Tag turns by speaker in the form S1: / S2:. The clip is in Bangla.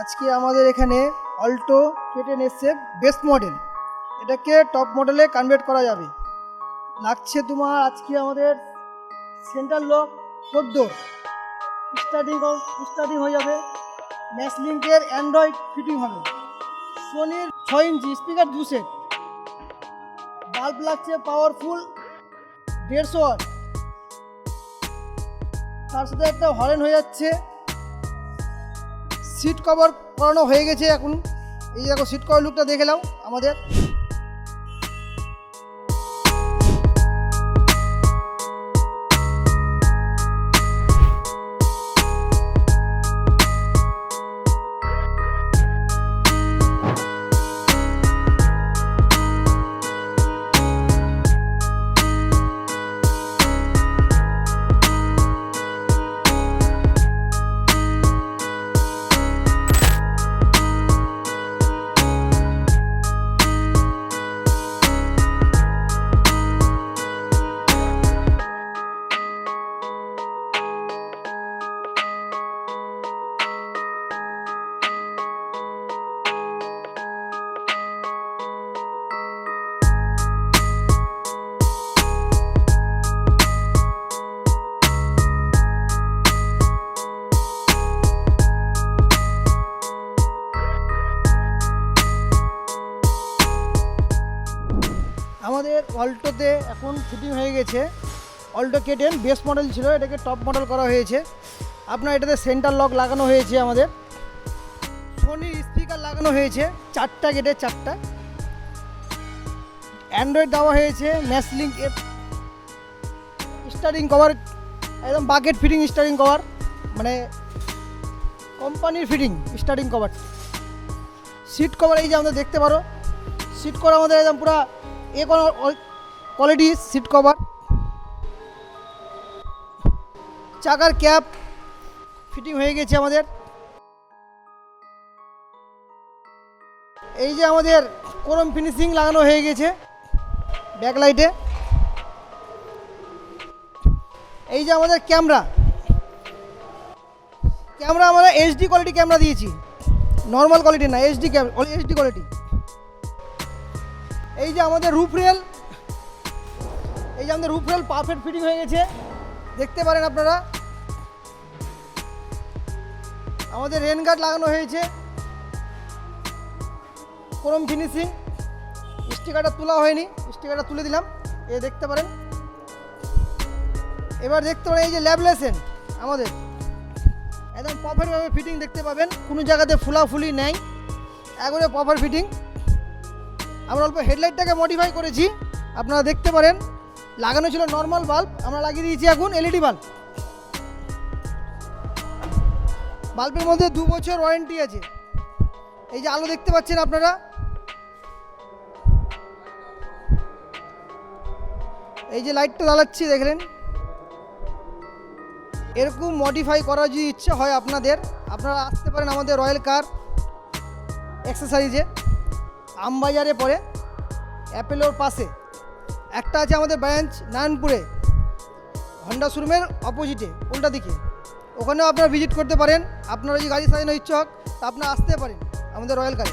S1: আজকে আমাদের এখানে অল্টো K10 এসছে বেস্ট মডেল। এটাকে টপ মডেলে কনভার্ট করা যাবে। লাগছে তোমার আজকে আমাদের সেন্টার লক 4 ডোর স্টার্টিং হয়ে যাবে। ম্যাসলিঙ্কের অ্যান্ড্রয়েড ফিটিং হবে। সোনির 6 ইঞ্চি স্পিকার 2 সেট। বাল্ব লাগছে পাওয়ারফুল 150 ওয়াট। তার সাথে একটা হরেন হয়ে যাচ্ছে। সিট কভার করানো হয়ে গেছে এখন। এই দেখো সিট কভার লুকটা দেখে নাও আমাদের। আমাদের অল্টোতে এখন ফিটিং হয়ে গেছে। অল্টো K10 বেস্ট মডেল ছিল, এটাকে টপ মডেল করা হয়েছে। আপনার এটাতে সেন্টার লক লাগানো হয়েছে। আমাদের সোনির স্পিকার লাগানো হয়েছে 4টা গেটে 4টা। অ্যান্ড্রয়েড দেওয়া হয়েছে। ম্যাসলিঙ্ক স্টারিং কভার একদম বাকেট ফিটিং স্টারিং কভার, মানে কোম্পানির fitting steering cover. Seat cover এই যে আমাদের দেখতে পারো, সিট কভার আমাদের একদম পুরো কোয়ালিটি সিট কভার। চাকার ক্যাপ ফিটিং হয়ে গেছে আমাদের। এই যে আমাদের ক্রোম ফিনিশিং লাগানো হয়ে গেছে ব্যাকলাইটে। এই যে আমাদের ক্যামেরা আমরা এইচডি কোয়ালিটি ক্যামেরা দিয়েছি, নর্মাল কোয়ালিটি না, এইচডি কোয়ালিটি। এই যে আমাদের রুফ রেল পারফেক্ট ফিটিং হয়ে গেছে, দেখতে পারেন আপনারা। আমাদের রেন গার্ড লাগানো হয়েছে, ক্রোম ফিনিশিং। স্টিকারটা তোলা হয়নি, স্টিকারটা তুলে দিলাম, এ দেখতে পারেন। এবার দেখতে পারেন এই যে ল্যাবলেশন আমাদের একদম পারফেক্টভাবে ফিটিং দেখতে পাবেন। কোনো জায়গাতে ফুলাফুলি নেই, একবারে পারফেক্ট ফিটিং। আমরা অল্প হেডলাইটটাকে মডিফাই করেছি, আপনারা দেখতে পারেন। লাগানো ছিল নর্মাল বাল্ব, আমরা লাগিয়ে দিয়েছি এখন এলইডি বাল্ব। বাল্বের মধ্যে 2 বছর ওয়ারেন্টি আছে। এই যে আলো দেখতে পাচ্ছেন আপনারা, এই যে লাইটটা জ্বালাচ্ছি দেখলেন। এরকম মডিফাই করার যদি ইচ্ছে হয় আপনারা আসতে পারেন আমাদের রয়্যাল কার অ্যাক্সেসরিজে। আমবাজারে পড়ে, অ্যাপেলোর পাশে একটা আছে আমাদের ব্রাঞ্চ নারায়ণপুরে, হন্ডা শোরুমের অপোজিটে উল্টা দিকে। ওখানেও আপনারা ভিজিট করতে পারেন। আপনারা যদি গাড়ি সাজানোর ইচ্ছে হোক তা আপনারা আসতে পারেন আমাদের রয়্যাল কারে।